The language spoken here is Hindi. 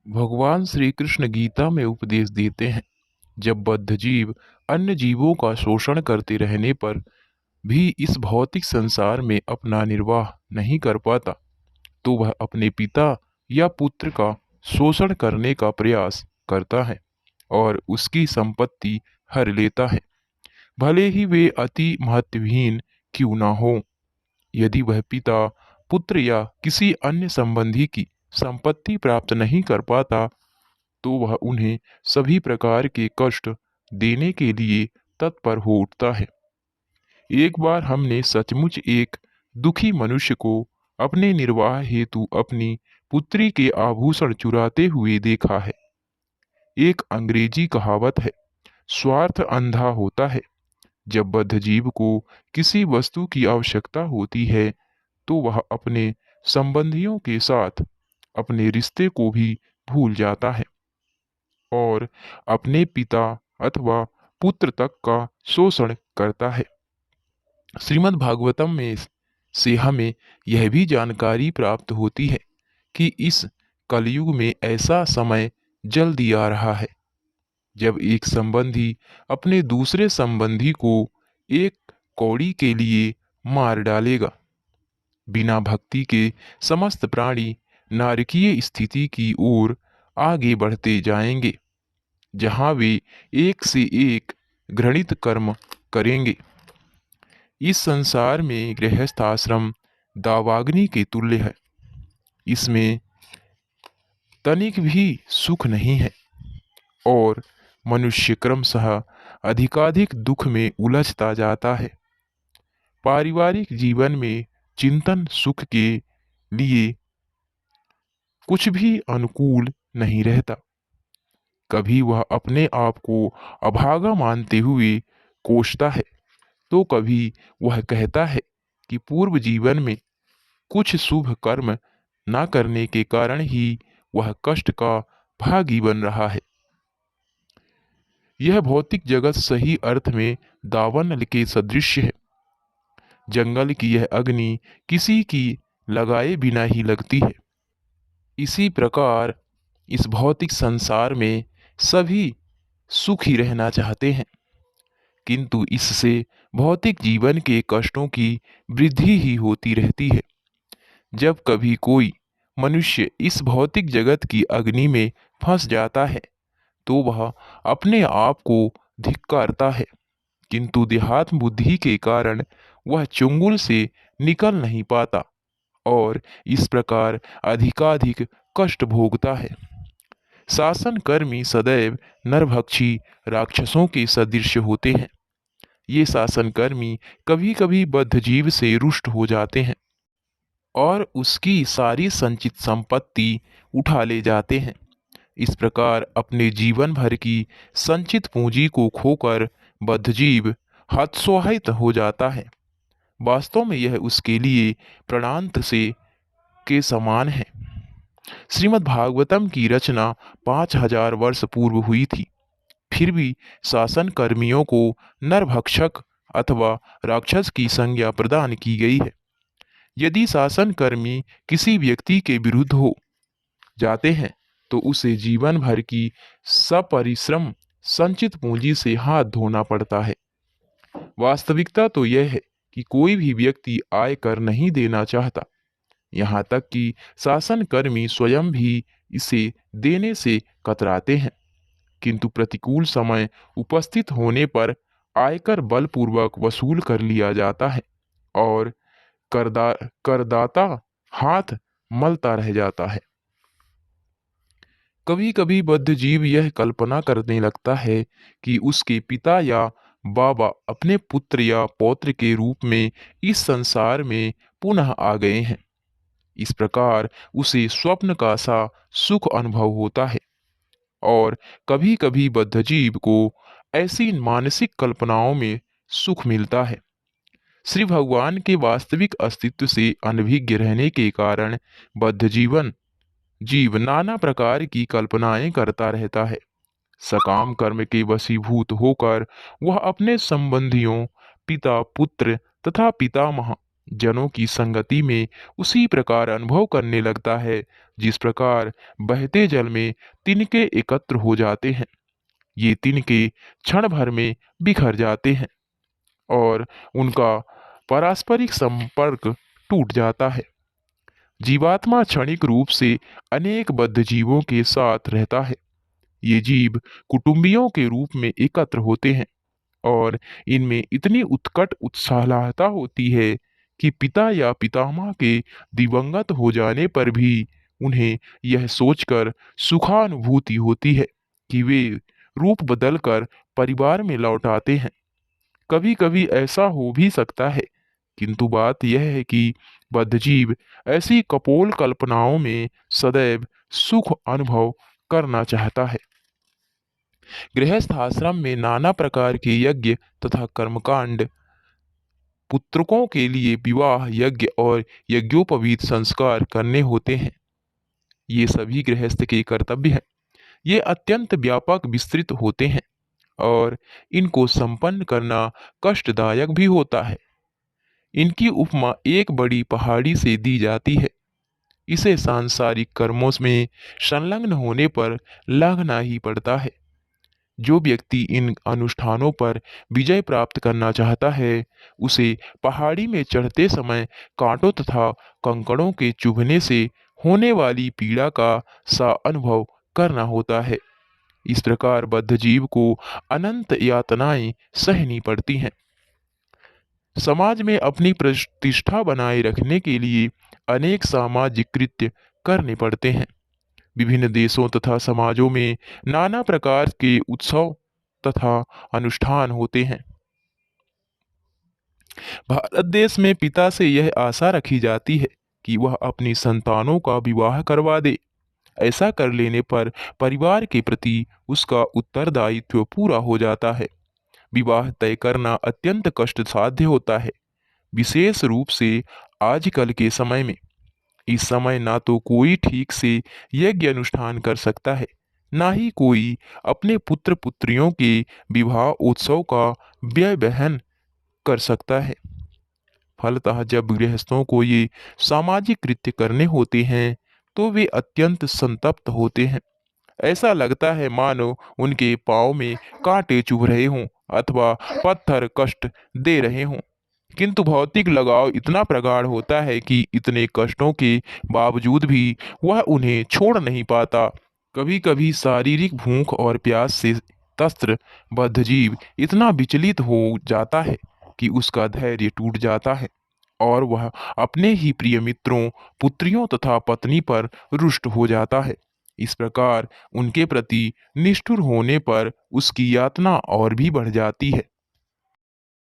भगवान श्री कृष्ण गीता में उपदेश देते हैं, जब बद्ध जीव अन्य जीवों का शोषण करते रहने पर भी इस भौतिक संसार में अपना निर्वाह नहीं कर पाता, तो वह अपने पिता या पुत्र का शोषण करने का प्रयास करता है और उसकी संपत्ति हर लेता है, भले ही वे अति महत्वहीन क्यों ना हो। यदि वह पिता, पुत्र या किसी अन्य संबंधी की संपत्ति प्राप्त नहीं कर पाता, तो वह उन्हें सभी प्रकार के कष्ट देने के लिए तत्पर हो उठता है। एक बार हमने सचमुच एक दुखी मनुष्य को अपने निर्वाह हेतु अपनी पुत्री के आभूषण चुराते हुए देखा है। एक अंग्रेजी कहावत है, स्वार्थ अंधा होता है। जब बद्ध जीव को किसी वस्तु की आवश्यकता होती है, तो वह अपने संबंधियों के साथ अपने रिश्ते को भी भूल जाता है और अपने पिता अथवा पुत्र तक का शोषण करता है। श्रीमद् भागवतम में से हमें यह भी जानकारी प्राप्त होती है कि इस कलयुग में ऐसा समय जल्दी आ रहा है जब एक संबंधी अपने दूसरे संबंधी को एक कौड़ी के लिए मार डालेगा। बिना भक्ति के समस्त प्राणी नारकीय स्थिति की ओर आगे बढ़ते जाएंगे, जहां वे एक से एक घृणित कर्म करेंगे। इस संसार में गृहस्थ आश्रम दावाग्नि के तुल्य है। इसमें तनिक भी सुख नहीं है और मनुष्य क्रमशः अधिकाधिक दुख में उलझता जाता है। पारिवारिक जीवन में चिंतन सुख के लिए कुछ भी अनुकूल नहीं रहता। कभी वह अपने आप को अभागा मानते हुए कोसता है, तो कभी वह कहता है कि पूर्व जीवन में कुछ शुभ कर्म न करने के कारण ही वह कष्ट का भागी बन रहा है। यह भौतिक जगत सही अर्थ में दावानल के सदृश है। जंगल की यह अग्नि किसी की लगाए बिना ही लगती है। इसी प्रकार इस भौतिक संसार में सभी सुखी रहना चाहते हैं, किंतु इससे भौतिक जीवन के कष्टों की वृद्धि ही होती रहती है। जब कभी कोई मनुष्य इस भौतिक जगत की अग्नि में फंस जाता है, तो वह अपने आप को धिक्कारता है, किंतु देहात्म बुद्धि के कारण वह चुंगल से निकल नहीं पाता और इस प्रकार अधिकाधिक कष्ट भोगता है। शासन कर्मी सदैव नरभक्षी राक्षसों के सदृश होते हैं। ये शासन कर्मी कभी कभी बद्ध जीव से रुष्ट हो जाते हैं और उसकी सारी संचित संपत्ति उठा ले जाते हैं। इस प्रकार अपने जीवन भर की संचित पूंजी को खोकर बद्धजीव हतोत्साहित हो जाता है। वास्तव में यह उसके लिए प्राणांत से के समान है। श्रीमद् भागवतम की रचना 5000 वर्ष पूर्व हुई थी, फिर भी शासन कर्मियों को नरभक्षक अथवा राक्षस की संज्ञा प्रदान की गई है। यदि शासन कर्मी किसी व्यक्ति के विरुद्ध हो जाते हैं, तो उसे जीवन भर की सपरिश्रम संचित पूंजी से हाथ धोना पड़ता है। वास्तविकता तो यह है कि कोई भी व्यक्ति आय कर नहीं देना चाहता, यहाँ तक कि शासन कर्मी स्वयं भी इसे देने से कतराते हैं, किंतु प्रतिकूल समय उपस्थित होने पर आयकर बलपूर्वक वसूल कर लिया जाता है और करदाता हाथ मलता रह जाता है। कभी कभी बद्ध जीव यह कल्पना करने लगता है कि उसके पिता या बाबा अपने पुत्र या पौत्र के रूप में इस संसार में पुनः आ गए हैं। इस प्रकार उसे स्वप्न का सा सुख अनुभव होता है और कभी कभी बद्धजीव को ऐसी मानसिक कल्पनाओं में सुख मिलता है। श्री भगवान के वास्तविक अस्तित्व से अनभिज्ञ रहने के कारण बद्ध जीव नाना प्रकार की कल्पनाएं करता रहता है। सकाम कर्म के वशीभूत होकर वह अपने संबंधियों, पिता पुत्र तथा पितामह जनों की संगति में उसी प्रकार अनुभव करने लगता है जिस प्रकार बहते जल में तिनके एकत्र हो जाते हैं। ये तिनके क्षण भर में बिखर जाते हैं और उनका पारस्परिक संपर्क टूट जाता है। जीवात्मा क्षणिक रूप से अनेक बद्ध जीवों के साथ रहता है। ये जीव कुटुंबियों के रूप में एकत्र होते हैं और इनमें इतनी उत्कट उत्साहलता होती है कि पिता या पितामह के दिवंगत हो जाने पर भी उन्हें यह सोचकर सुखानुभूति होती है कि वे रूप बदलकर परिवार में लौट आते हैं। कभी कभी ऐसा हो भी सकता है, किंतु बात यह है कि बद्धजीव ऐसी कपोल कल्पनाओं में सदैव सुख अनुभव करना चाहता है। गृहस्थ आश्रम में नाना प्रकार के यज्ञ तथा कर्मकांड, पुत्रकों के लिए विवाह यज्ञ और यज्ञोपवीत संस्कार करने होते हैं। ये सभी गृहस्थ के कर्तव्य हैं। ये अत्यंत व्यापक विस्तृत होते हैं और इनको संपन्न करना कष्टदायक भी होता है। इनकी उपमा एक बड़ी पहाड़ी से दी जाती है। इसे सांसारिक कर्मों में संलग्न होने पर लांघना ही पड़ता है। जो व्यक्ति इन अनुष्ठानों पर विजय प्राप्त करना चाहता है, उसे पहाड़ी में चढ़ते समय कांटों तथा कंकड़ों के चुभने से होने वाली पीड़ा का सा अनुभव करना होता है। इस प्रकार बद्ध जीव को अनंत यातनाएं सहनी पड़ती हैं। समाज में अपनी प्रतिष्ठा बनाए रखने के लिए अनेक सामाजिक कृत्य करने पड़ते हैं। विभिन्न देशों तथा समाजों में नाना प्रकार के उत्सव तथा अनुष्ठान होते हैं। भारत देश में पिता से यह आशा रखी जाती है कि वह अपनी संतानों का विवाह करवा दे। ऐसा कर लेने पर परिवार के प्रति उसका उत्तरदायित्व पूरा हो जाता है। विवाह तय करना अत्यंत कष्ट साध्य होता है, विशेष रूप से आजकल के समय में। इस समय ना तो कोई ठीक से यज्ञ अनुष्ठान कर सकता है, ना ही कोई अपने पुत्र पुत्रियों के विवाह उत्सव का व्यय वहन कर सकता है। फलतः जब गृहस्थों को ये सामाजिक कृत्य करने होते हैं तो वे अत्यंत संतप्त होते हैं। ऐसा लगता है मानो उनके पाँव में कांटे चुभ रहे हों अथवा पत्थर कष्ट दे रहे हों। किंतु भौतिक लगाव इतना प्रगाढ़ होता है कि इतने कष्टों के बावजूद भी वह उन्हें छोड़ नहीं पाता। कभी कभी शारीरिक भूख और प्यास से त्रस्त बद्धजीव इतना विचलित हो जाता है कि उसका धैर्य टूट जाता है और वह अपने ही प्रिय मित्रों, पुत्रियों तथा पत्नी पर रुष्ट हो जाता है। इस प्रकार उनके प्रति निष्ठुर होने पर उसकी यातना और भी बढ़ जाती है।